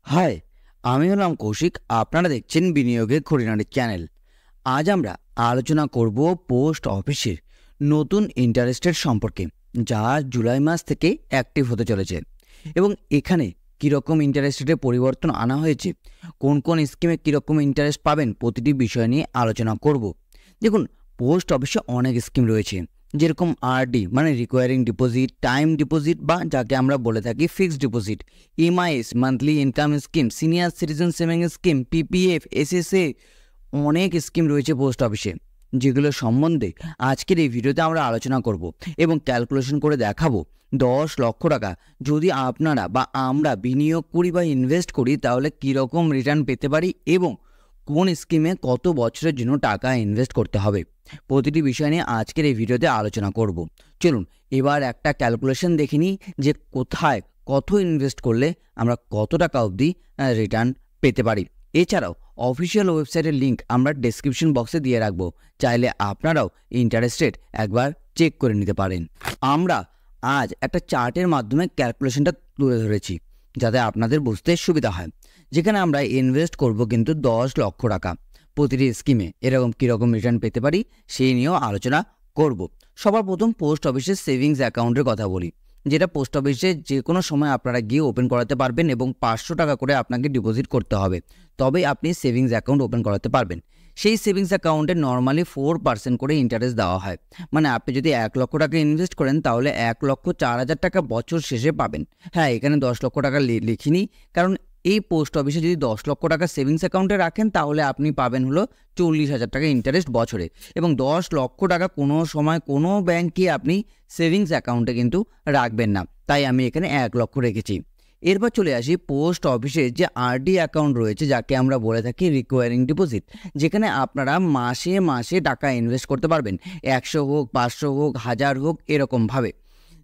High, আমি হলাম কৌশিক। আপনারা দেখছেন বিনিয়োগের খুঁটিনাটি চ্যানেল। আজ আমরা আলোচনা করব পোস্ট অফিসের নতুন ইন্টারেস্ট রেট সম্পর্কে, যা জুলাই মাস থেকে অ্যাক্টিভ হতে চলেছে। এবং এখানে কীরকম ইন্টারেস্ট রেটে পরিবর্তন আনা হয়েছে, কোন কোন স্কিমে কীরকম ইন্টারেস্ট পাবেন, প্রতিটি বিষয় নিয়ে আলোচনা করব। দেখুন, পোস্ট অফিসে অনেক স্কিম রয়েছে, যেরকম আরডি মানে রিকোয়ারিং ডিপোজিট, টাইম ডিপোজিট বা যাকে আমরা বলে থাকি fixed deposit, MIS monthly income scheme, senior citizen savings scheme, PPF, SSA, অনেক স্কিম রয়েছে পোস্ট অফিসে, যেগুলো সম্বন্ধে আজকের এই ভিডিওতে আমরা আলোচনা করব এবং ক্যালকুলেশন করে দেখাবো 10 লক্ষ টাকা যদি আপনারা বা আমরা বিনিয়োগ করি বা ইনভেস্ট করি, তাহলে কীরকম রিটার্ন পেতে পারি এবং কোন স্কিমে কত বছরের জন্য টাকা ইনভেস্ট করতে হবে। প্রতিটি বিষয় নিয়ে আজকের এই ভিডিওতে আলোচনা করব। চলুন এবার একটা ক্যালকুলেশন দেখে নিই যে কোথায় কত ইনভেস্ট করলে আমরা কত টাকা অবধি রিটার্ন পেতে পারি। এছাড়াও অফিসিয়াল ওয়েবসাইটের লিঙ্ক আমরা ডেসক্রিপশন বক্সে দিয়ে রাখবো, চাইলে আপনারাও ইন্টারেস্ট রেট একবার চেক করে নিতে পারেন। আমরা আজ একটা চার্টের মাধ্যমে ক্যালকুলেশনটা তুলে ধরেছি, যাতে আপনাদের বুঝতে সুবিধা হয়। যেখানে আমরা ইনভেস্ট করব কিন্তু 10 লক্ষ টাকা প্রতিটি স্কিমে, এরকম কীরকম রিটার্ন পেতে পারি সেই নিয়েও আলোচনা করব। সবার প্রথম পোস্ট অফিসের সেভিংস অ্যাকাউন্টের কথা বলি, যেটা পোস্ট অফিসে যে কোনো সময় আপনারা গিয়ে ওপেন করাতে পারবেন এবং 500 টাকা করে আপনাকে ডিপোজিট করতে হবে, তবেই আপনি সেভিংস অ্যাকাউন্ট ওপেন করাতে পারবেন। সেই সেভিংস অ্যাকাউন্টে নর্মালি 4% করে ইন্টারেস্ট দেওয়া হয়। মানে আপনি যদি 1 লক্ষ টাকা ইনভেস্ট করেন, তাহলে 1,04,000 টাকা বছর শেষে পাবেন। হ্যাঁ, এখানে 10 লক্ষ টাকা লিখিনি, কারণ এই পোস্ট অফিসে যদি 10 লক্ষ টাকা সেভিংস অ্যাকাউন্টে রাখেন, তাহলে আপনি পাবেন হলো 40,000 টাকা ইন্টারেস্ট বছরে। এবং 10 লক্ষ টাকা কোনো সময় কোনো ব্যাংকে আপনি সেভিংস অ্যাকাউন্টে কিন্তু রাখবেন না, তাই আমি এখানে 1 লক্ষ রেখেছি। এরপর চলে আসি পোস্ট অফিসের যে আরডি অ্যাকাউন্ট রয়েছে, যাকে আমরা বলে থাকি রিকোয়ারিং ডিপোজিট, যেখানে আপনারা মাসে মাসে টাকা ইনভেস্ট করতে পারবেন, 100 হোক, 500 হোক, 1000 হোক, এরকমভাবে,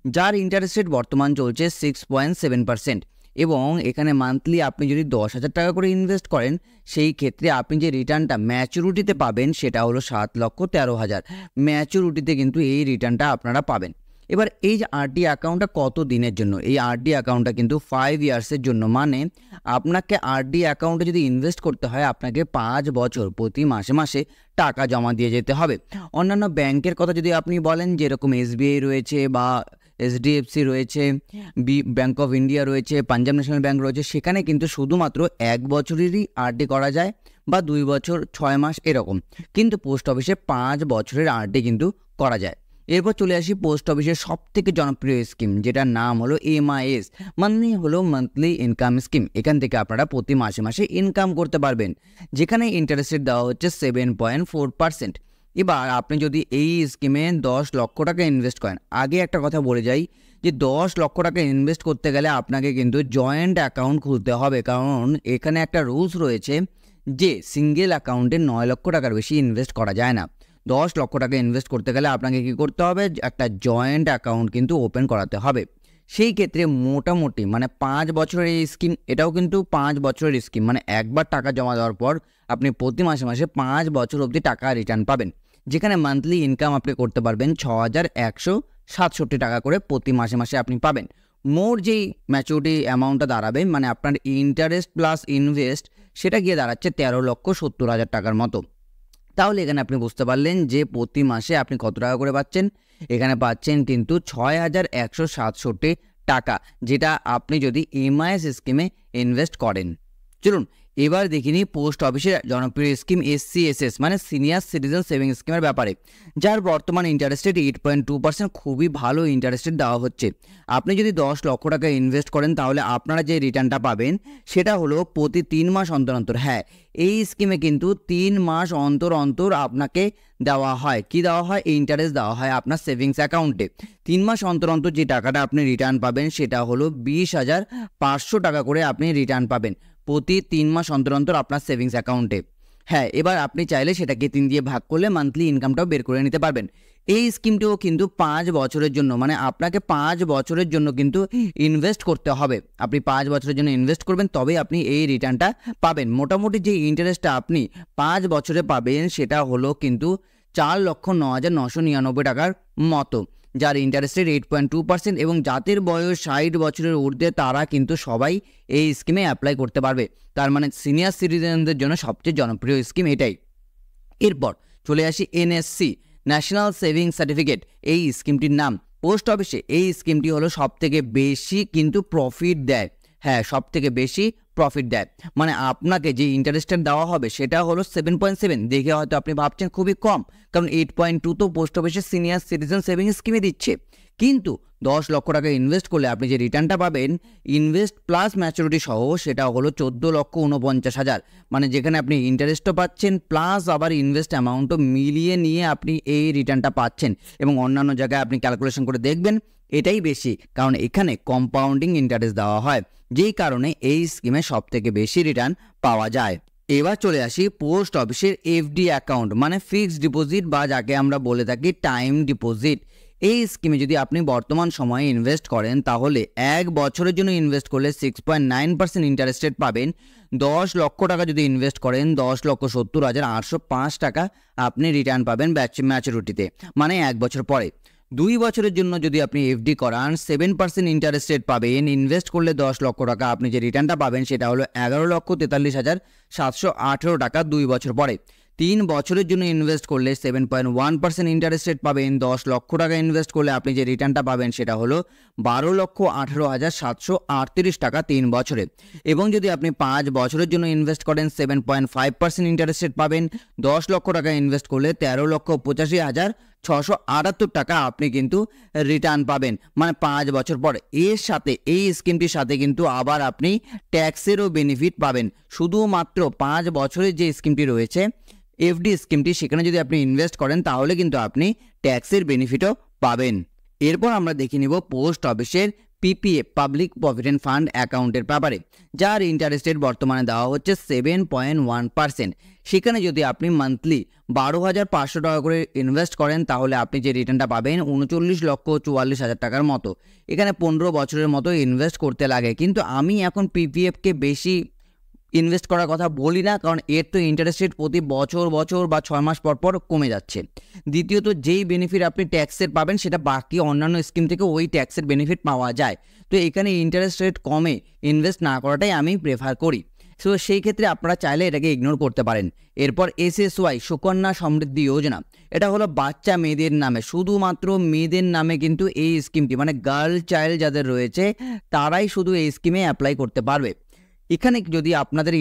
যার ইন্টারেস্ট রেট বর্তমান চলছে 6.7%। এবং এখানে মান্থলি আপনি যদি 10,000 টাকা করে ইনভেস্ট করেন, সেই ক্ষেত্রে আপনি যে রিটার্নটা ম্যাচুরিটিতে পাবেন সেটা হলো 7,13,000। ম্যাচুরিটিতে কিন্তু এই রিটার্নটা আপনারা পাবেন। এবার এই যে আরডি অ্যাকাউন্টটা কত দিনের জন্য, এই আরডি অ্যাকাউন্টটা কিন্তু 5 ইয়ার্সের জন্য। মানে আপনাকে আরডি অ্যাকাউন্টে যদি ইনভেস্ট করতে হয়, আপনাকে 5 বছর প্রতি মাসে মাসে টাকা জমা দিয়ে যেতে হবে। অন্যান্য ব্যাংকের কথা যদি আপনি বলেন, যেরকম এসবিআই রয়েছে বা এইচডিএফসি রয়েছে, ব্যাঙ্ক অফ ইন্ডিয়া রয়েছে, পাঞ্জাব ন্যাশনাল ব্যাঙ্ক রয়েছে, সেখানে কিন্তু শুধুমাত্র 1 বছরেরই আরডি করা যায় বা 2 বছর 6 মাস এরকম। কিন্তু পোস্ট অফিসে 5 বছরের আরডি কিন্তু করা যায়। এরপর চলে আসি পোস্ট অফিসের সবথেকে জনপ্রিয় স্কিম, যেটার নাম হলো এমআইএস, মানে হলো মান্থলি ইনকাম স্কিম। এখান থেকে আপনারা প্রতি মাসে মাসে ইনকাম করতে পারবেন, যেখানে ইন্টারেস্ট রেট দেওয়া হচ্ছে 7.4%। এবার আপনি যদি এই স্কিমে 10 লক্ষ টাকা ইনভেস্ট করেন, আগে একটা কথা বলে যাই যে 10 লক্ষ টাকা ইনভেস্ট করতে গেলে আপনাকে কিন্তু জয়েন্ট অ্যাকাউন্ট খুলতে হবে, কারণ এখানে একটা রুলস রয়েছে যে সিঙ্গেল অ্যাকাউন্টে 9 লক্ষ টাকার বেশি ইনভেস্ট করা যায় না। 10 লক্ষ টাকা ইনভেস্ট করতে গেলে আপনাকে কী করতে হবে, একটা জয়েন্ট অ্যাকাউন্ট কিন্তু ওপেন করাতে হবে। সেই ক্ষেত্রে মোটামুটি মানে 5 বছরের এই স্কিম, এটাও কিন্তু 5 বছরের স্কিম, মানে একবার টাকা জমা দেওয়ার পর আপনি প্রতি মাসে মাসে 5 বছর অবধি টাকা রিটার্ন পাবেন, যেখানে মান্থলি ইনকাম আপনি করতে পারবেন 6,167 টাকা করে প্রতি মাসে মাসে আপনি পাবেন। মোট যেই ম্যাচুরিটি অ্যামাউন্টটা দাঁড়াবে, মানে আপনার ইন্টারেস্ট প্লাস ইনভেস্ট, সেটা গিয়ে দাঁড়াচ্ছে 13,70,000 টাকার মতো। তাহলে এখানে আপনি বুঝতে পারলেন যে প্রতি মাসে আপনি কত টাকা করে পাচ্ছেন। এখানে পাচ্ছেন কিন্তু 6,167 টাকা, যেটা আপনি যদি এমআইএস স্কিমে ইনভেস্ট করেন। চলুন এবার দেখিনি পোস্ট অফিসের জনপ্রিয় স্কিম এসসিএসএস, মানে সিনিয়র সিটিজেন সেভিং স্কিমের ব্যাপারে, যার বর্তমান ইন্টারেস্ট রেট 8.2%। খুবই ভালো ইন্টারেস্ট রেট দেওয়া হচ্ছে। আপনি যদি 10 লক্ষ টাকা ইনভেস্ট করেন, তাহলে আপনারা যে রিটার্নটা পাবেন সেটা হলো প্রতি 3 মাস অন্তর অন্তর। হ্যাঁ, এই স্কিমে কিন্তু 3 মাস অন্তর অন্তর আপনাকে দেওয়া হয়, কি দেওয়া হয়, ইন্টারেস্ট দেওয়া হয় আপনার সেভিংস অ্যাকাউন্টে। 3 মাস অন্তর অন্তর যে টাকাটা আপনি রিটার্ন পাবেন, সেটা হলো 20,500 টাকা করে আপনি রিটার্ন পাবেন প্রতি 3 মাস অন্তর অন্তর আপনার সেভিংস অ্যাকাউন্টে। হ্যাঁ, এবার আপনি চাইলে সেটাকে 3 দিয়ে ভাগ করলে মান্থলি ইনকামটাও বের করে নিতে পারবেন। এই স্কিমটিও কিন্তু 5 বছরের জন্য, মানে আপনাকে 5 বছরের জন্য কিন্তু ইনভেস্ট করতে হবে। আপনি 5 বছরের জন্য ইনভেস্ট করবেন, তবেই আপনি এই রিটার্নটা পাবেন। মোটামুটি যে ইন্টারেস্টটা আপনি 5 বছরে পাবেন, সেটা হলো কিন্তু 4,09,999 টাকার মতো। যার ইন্টারেস্ট রেট 8.2% এবং যাদের বয়স 60 বছরের ঊর্ধ্বে তারা কিন্তু সবাই এই স্কিমে অ্যাপ্লাই করতে পারবে। তার মানে সিনিয়র সিটিজেনদের জন্য সবচেয়ে জনপ্রিয় স্কিম এটাই। এরপর চলে আসি এনএসসি, ন্যাশনাল সেভিং সার্টিফিকেট। এই স্কিমটির নাম। পোস্ট অফিসে এই স্কিমটি হলো সবথেকে বেশি কিন্তু প্রফিট দেয়। হ্যাঁ, সবথেকে বেশি প্রফিট দেয়। মানে আপনাকে যে ইন্টারেস্টটা দেওয়া হবে সেটা হলো 7.7। দেখে হয়তো আপনি ভাবছেন খুবই কম, কারণ 8.2 তো পোস্ট অফিসে সিনিয়র সিটিজেন সেভিং স্কিমে দিচ্ছে। কিন্তু 10 লক্ষ টাকা ইনভেস্ট করলে আপনি যে রিটার্নটা পাবেন ইনভেস্ট প্লাস ম্যাচুরিটি সহ, সেটা হলো 14,49,000। মানে যেখানে আপনি ইন্টারেস্টও পাচ্ছেন প্লাস আবার ইনভেস্ট অ্যামাউন্টও মিলিয়ে নিয়ে আপনি এই রিটার্নটা পাচ্ছেন। এবং অন্যান্য জায়গায় আপনি ক্যালকুলেশন করে দেখবেন এটাই বেশি, কারণ এখানে কম্পাউন্ডিং ইন্টারেস্ট দেওয়া হয়, যেই কারণে এই স্কিমে সবথেকে বেশি রিটার্ন পাওয়া যায়। এবার চলে আসি পোস্ট অফিসের এফডি অ্যাকাউন্ট, মানে ফিক্সড ডিপোজিট বা যাকে আমরা বলে থাকি টাইম ডিপোজিট। এই স্কিমে যদি আপনি বর্তমান সময়ে ইনভেস্ট করেন তাহলে 1 বছরের জন্য ইনভেস্ট করলে 6.9% ইন্টারেস্ট রেট পাবেন। 10 লক্ষ টাকা যদি ইনভেস্ট করেন 10,70,805 টাকা আপনি রিটার্ন পাবেন ম্যাচুরিটিতে, মানে 1 বছর পরে। 2 বছরের জন্য যদি আপনি এফডি করান 7% ইন্টারেস্ট রেট পাবেন। ইনভেস্ট করলে 10 লক্ষ টাকা আপনি যে রিটার্নটা পাবেন সেটা হলো 11,43,718 টাকা 2 বছর পরে। 3 বছরের জন্য ইনভেস্ট করলে 7.1% ইন্টারেস্ট রেট পাবেন। 10 লক্ষ টাকা ইনভেস্ট করলে আপনি যে রিটার্নটা পাবেন সেটা হলো 12,18,738 টাকা 3 বছরে। এবং যদি আপনি 5 বছরের জন্য ইনভেস্ট করেন 7.5% ইন্টারেস্ট রেট পাবেন। 10 লক্ষ টাকা ইনভেস্ট করলে 13,85,678 টাকা আপনি কিন্তু রিটার্ন পাবেন, মানে 5 বছর পর। এর সাথে এই স্কিমটির সাথে কিন্তু আবার আপনি ট্যাক্সেরও বেনিফিট পাবেন। শুধুমাত্র 5 বছরের যে স্কিমটি রয়েছে এফডি স্কিমটি, সেখানে যদি আপনি ইনভেস্ট করেন তাহলে কিন্তু আপনি ট্যাক্সের বেনিফিটও পাবেন। এরপর আমরা দেখে নিব পোস্ট অফিসের পিপিএফ, পাবলিক প্রভিডেন্ট ফান্ড অ্যাকাউন্টের ব্যাপারে, যার ইন্টারেস্ট রেট বর্তমানে দেওয়া হচ্ছে 7.1%। সেখানে যদি আপনি মান্থলি 12,500 টাকা করে ইনভেস্ট করেন তাহলে আপনি যে রিটার্নটা পাবেন 39,44,000 টাকার মতো। এখানে 15 বছরের মতো ইনভেস্ট করতে লাগে, কিন্তু আমি এখন পিপিএফকে বেশি ইনভেস্ট করার কথা বলি না, কারণ এর তো ইন্টারেস্ট রেট প্রতি বছর বা 6 মাস পর পর কমে যাচ্ছে। দ্বিতীয়ত যেই বেনিফিট আপনি ট্যাক্সের পাবেন সেটা বাকি অন্যান্য স্কিম থেকে ওই ট্যাক্সের বেনিফিট পাওয়া যায়। তো এখানে ইন্টারেস্ট রেট কমে ইনভেস্ট না করাটাই আমি প্রেফার করি। সো সেই ক্ষেত্রে আপনারা চাইলে এটাকে ইগনোর করতে পারেন। এরপর এসএসওয়াই, সুকন্যা সমৃদ্ধি যোজনা, এটা হলো বাচ্চা মেয়েদের নামে, শুধুমাত্র মেয়েদের নামে কিন্তু এই স্কিমটি, মানে গার্ল চাইল্ড যাদের রয়েছে তারাই শুধু এই স্কিমে অ্যাপ্লাই করতে পারবে। এখানে যদি আপনাদের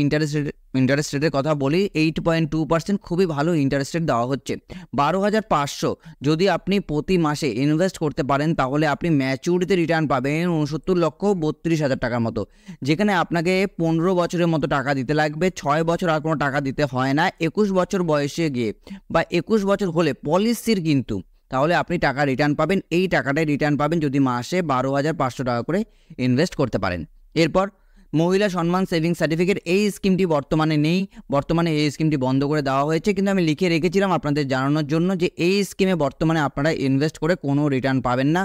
ইন্টারেস্ট রেটের কথা বলি 8.2% খুবই ভালো ইন্টারেস্ট রেট দেওয়া হচ্ছে। 12,500 যদি আপনি প্রতি মাসে ইনভেস্ট করতে পারেন তাহলে আপনি ম্যাচুরিটিতে রিটার্ন পাবেন 69,32,000 টাকার মতো, যেখানে আপনাকে 15 বছরের মতো টাকা দিতে লাগবে। 6 বছর আর কোনো টাকা দিতে হয় না। 21 বছর বয়সে গিয়ে বা 21 বছর হলে পলিসির কিন্তু তাহলে আপনি টাকা রিটার্ন পাবেন। এই টাকাটাই রিটার্ন পাবেন যদি মাসে 12,500 টাকা করে ইনভেস্ট করতে পারেন। এরপর মহিলা সম্মান সেভিং সার্টিফিকেট, এই স্কিমটি বর্তমানে নেই, বর্তমানে এই স্কিমটি বন্ধ করে দেওয়া হয়েছে, কিন্তু আমি লিখে রেখেছিলাম আপনাদের জানানোর জন্য যে এই স্কিমে বর্তমানে আপনারা ইনভেস্ট করে কোনো রিটার্ন পাবেন না।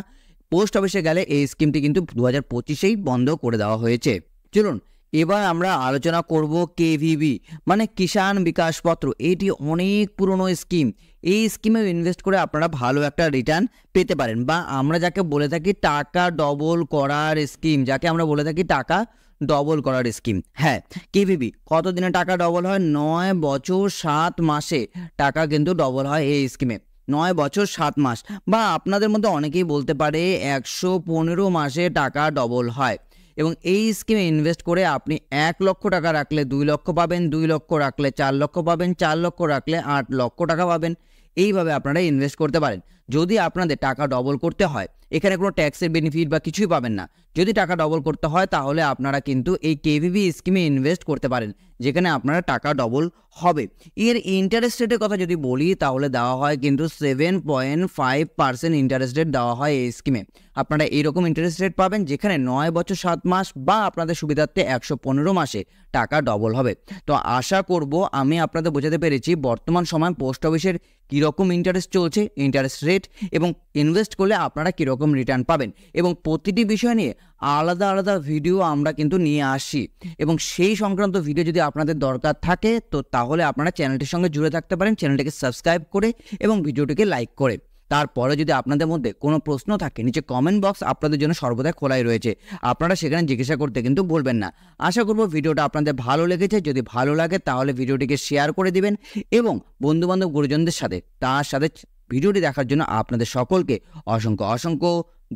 পোস্ট অফিসে গেলে এই স্কিমটি কিন্তু 2025-এই বন্ধ করে দেওয়া হয়েছে। চলুন এবার আমরা আলোচনা করব কেভিবি, মানে কিষাণ বিকাশ পত্র। এটি অনেক পুরনো স্কিম। এই স্কিমে ইনভেস্ট করে আপনারা ভালো একটা রিটার্ন পেতে পারেন, বা আমরা যাকে বলে থাকি টাকা ডবল করার স্কিম, যাকে আমরা বলে থাকি টাকা ডবল করার স্কিম। হ্যাঁ, কেভিবি কতদিনে টাকা ডবল হয়? 9 বছর 7 মাসে টাকা কিন্তু ডবল হয় এই স্কিমে। 9 বছর 7 মাস, বা আপনাদের মধ্যে অনেকেই বলতে পারে 115 মাসে টাকা ডবল হয়। এবং এই স্কিমে ইনভেস্ট করে আপনি 1 লক্ষ টাকা রাখলে 2 লক্ষ পাবেন, 2 লক্ষ রাখলে 4 লক্ষ পাবেন, 4 লক্ষ রাখলে 8 লক্ষ টাকা পাবেন। এইভাবে আপনারা ইনভেস্ট করতে পারেন। যদি আপনাদের টাকা ডবল করতে হয় এখানে কোনো ট্যাক্সের বেনিফিট বা কিছুই পাবেন না। যদি টাকা ডবল করতে হয় তাহলে আপনারা কিন্তু এই কেভিবি স্কিমে ইনভেস্ট করতে পারেন, যেখানে আপনারা টাকা ডবল হবে। এর ইন্টারেস্ট রেটের কথা যদি বলি তাহলে দেওয়া হয় কিন্তু 7.5% ইন্টারেস্ট রেট দেওয়া হয় এই স্কিমে। আপনারা এইরকম ইন্টারেস্ট রেট পাবেন যেখানে 9 বছর 7 মাস বা আপনাদের সুবিধার্থে 115 মাসে টাকা ডবল হবে। তো আশা করব আমি আপনাদের বোঝাতে পেরেছি বর্তমান সময় পোস্ট অফিসের কীরকম ইন্টারেস্ট চলছে, ইন্টারেস্ট রেট, এবং ইনভেস্ট করলে আপনারা কীরকম রিটার্ন পাবেন। এবং প্রতিটি বিষয় নিয়ে আলাদা আলাদা ভিডিও আমরা কিন্তু নিয়ে আসি, এবং সেই সংক্রান্ত ভিডিও যদি আপনাদের দরকার থাকে তো তাহলে আপনারা চ্যানেলটির সঙ্গে জুড়ে থাকতে পারেন, চ্যানেলটিকে সাবস্ক্রাইব করে এবং ভিডিওটিকে লাইক করে। তারপরে যদি আপনাদের মধ্যে কোনো প্রশ্ন থাকে, নিচে কমেন্ট বক্স আপনাদের জন্য সর্বদা খোলাই রয়েছে, আপনারা সেখানে জিজ্ঞাসা করতে কিন্তু ভুলবেন না। আশা করব ভিডিওটা আপনাদের ভালো লেগেছে। যদি ভালো লাগে তাহলে ভিডিওটিকে শেয়ার করে দিবেন এবং বন্ধুবান্ধব গুরুজনদের সাথে, তার সাথে ভিডিওটি দেখার জন্য আপনাদের সকলকে অসংখ্য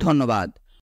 ধন্যবাদ।